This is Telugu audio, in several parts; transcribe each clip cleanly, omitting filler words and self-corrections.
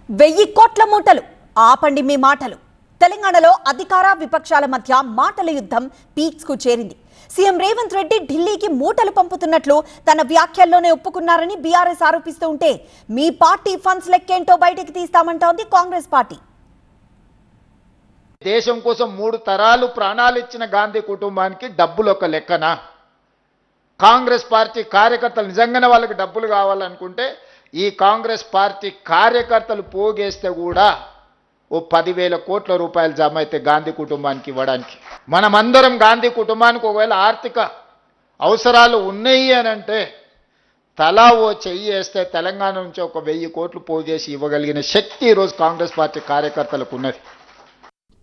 1000 కోట్ల మూటలు ఆపండి మీ మాటలు. తెలంగాణలో అధికార విపక్షాల మధ్య మాటల యుద్ధం పీక్స్ కు చేరింది. సీఎం రేవంత్ రెడ్డి ఢిల్లీకి మూటలు పంపుతున్నట్లు తన వ్యాఖ్యల్లోనే ఒప్పుకున్నారని బీఆర్ఎస్ ఆరోపిస్తూ ఉంటే మీ పార్టీ ఫండ్స్ లెక్కేంటో బయటికి తీస్తామంటోంది కాంగ్రెస్ పార్టీ. దేశం కోసం 3 తరాలు ప్రాణాలు ఇచ్చిన గాంధీ కుటుంబానికి డబ్బులు ఒక లెక్కనా? కాంగ్రెస్ పార్టీ కార్యకర్తలు నిజంగానే వాళ్ళకి డబ్బులు కావాలనుకుంటే ఈ కాంగ్రెస్ పార్టీ కార్యకర్తలు పోగేస్తే కూడా ఓ 10,000 కోట్ల రూపాయలు జమ అయితే గాంధీ కుటుంబానికి ఇవ్వడానికి. మనమందరం గాంధీ కుటుంబానికి ఒకవేళ ఆర్థిక అవసరాలు ఉన్నాయి అని అంటే తలా ఓ చెయ్యి వేస్తే తెలంగాణ నుంచి ఒక 1000 కోట్లు పోగేసి ఇవ్వగలిగిన శక్తి ఈరోజు కాంగ్రెస్ పార్టీ కార్యకర్తలకు ఉన్నది.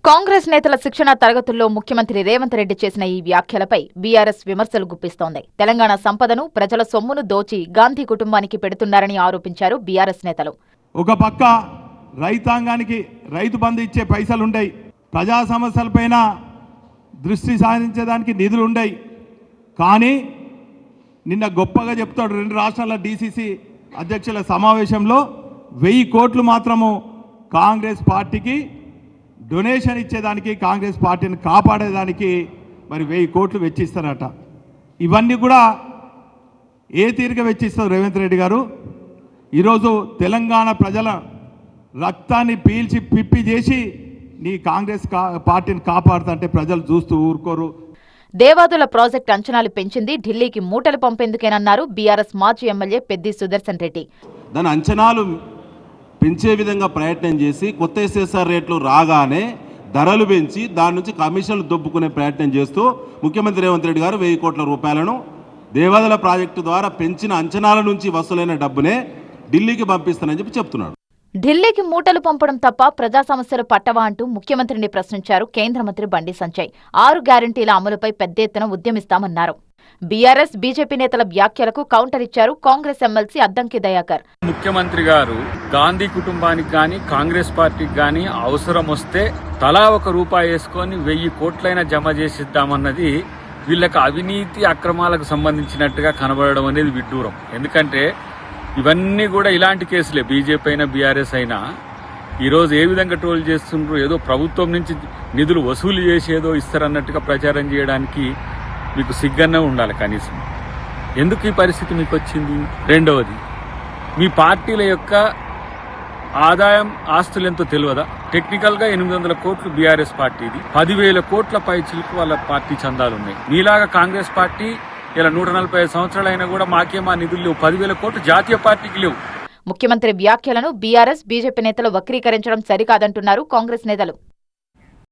కాంగ్రెస్ నేతల శిక్షణ తరగతుల్లో ముఖ్యమంత్రి రేవంత్ రెడ్డి చేసిన ఈ వ్యాఖ్యలపై బీఆర్ఎస్ విమర్శలు గుప్పిస్తోంది. తెలంగాణ సంపదను, ప్రజల సొమ్మును దోచి గాంధీ కుటుంబానికి పెడుతున్నారని ఆరోపించారు బీఆర్ఎస్ నేతలు. ఒక పక్క రైతాంగానికి రైతు బంధు ఇచ్చే పైసలుండయి, ప్రజా సమస్యలపైన దృష్టి సారించేదానికి నిధులుండయి. కానీ నిన్న గొప్పగా చెప్తాడు, 2 రాష్ట్రాల డీసీసీ అధ్యక్షుల సమావేశంలో 1000 కోట్లు మాత్రము కాంగ్రెస్ పార్టీకి డొనేషన్ ఇచ్చేదానికి, కాంగ్రెస్ పార్టీని కాపాడేదానికి మరి 1000 కోట్లు వెచ్చిస్తారట. ఇవన్నీ కూడా ఏ తీరుగా వెచ్చిస్తారు రేవంత్ రెడ్డి గారు? ఈరోజు తెలంగాణ ప్రజల రక్తాన్ని పీల్చి పిప్పి చేసి నీ కాంగ్రెస్ పార్టీని కాపాడుతుంటే ప్రజలు చూస్తూ ఊరుకోరు. దేవాదుల ప్రాజెక్టు అంచనాలు పెంచింది ఢిల్లీకి మూటలు పంపేందుకేనన్నారు బీఆర్ఎస్ మాజీ ఎమ్మెల్యే పెద్ది సుదర్శన్ రెడ్డి. దాని అంచనాలు పెంచే విధంగా ప్రయత్నం చేసి కొత్త ఎస్ఎస్ఆర్ రేట్లు రాగానే ధరలు పెంచి దాని నుంచి కమిషన్లు దొబ్బుకునే ప్రయత్నం చేస్తూ ముఖ్యమంత్రి రేవంత్ రెడ్డి గారు 1000 కోట్ల రూపాయలను దేవాదుల ప్రాజెక్టు ద్వారా పెంచిన అంచనాల నుంచి వసూలైన డబ్బునే ఢిల్లీకి పంపిస్తానని చెప్తున్నాడు. ఢిల్లీకి మూటలు పంపడం తప్ప ప్రజా సమస్యలు పట్టవా అంటూ ముఖ్యమంత్రిని ప్రశ్నించారు కేంద్ర మంత్రి బండి సంజయ్. 6 గ్యారంటీల అమలుపై పెద్ద ఎత్తున ఉద్యమిస్తామన్నారు. బీఆర్ఎస్, బీజేపీ నేతల వ్యాఖ్యలకు కౌంటర్ ఇచ్చారు కాంగ్రెస్ ఎమ్మెల్సీ అద్దంకి దయాకర్. ముఖ్యమంత్రి గారు గాంధీ కుటుంబానికి గాని, కాంగ్రెస్ పార్టీకి గాని అవసరం వస్తే తలా ₹1 వేసుకొని 1000 కోట్లైనా జమ చేసిద్దామన్నది వీళ్ళకి అవినీతి అక్రమాలకు సంబంధించినట్టుగా కనబడడం అనేది విడ్డూరం. ఎందుకంటే ఇవన్నీ కూడా ఇలాంటి కేసులే. బీజేపీ అయినా బీఆర్ఎస్ అయినా ఈరోజు ఏ విధంగా ట్రోల్ చేస్తుండ్రు, ఏదో ప్రభుత్వం నుంచి నిధులు వసూలు చేసేదో ఇస్తారన్నట్టుగా ప్రచారం చేయడానికి మీకు సిగ్గనే ఉండాలి కనీసం. ఎందుకు ఈ పరిస్థితి మీకు వచ్చింది? రెండవది, మీ పార్టీల యొక్క ఆదాయం, ఆస్తులు ఎంతో తెలియదా? టెక్నికల్గా 800 కోట్లు బీఆర్ఎస్ పార్టీది, 10,000 కోట్ల పైచిలకు వాళ్ళ పార్టీ చందాలు ఉన్నాయి. మీలాగా కాంగ్రెస్ పార్టీ ఇలా 145 సంవత్సరాలైనా కూడా మాకేమా నిధులు లేవు. 10,000 కోట్లు జాతీయ పార్టీకి లేవు. ముఖ్యమంత్రి వ్యాఖ్యలను బీఆర్ఎస్, బీజేపీ నేతలు వక్రీకరించడం సరికాదంటున్నారు కాంగ్రెస్ నేతలు.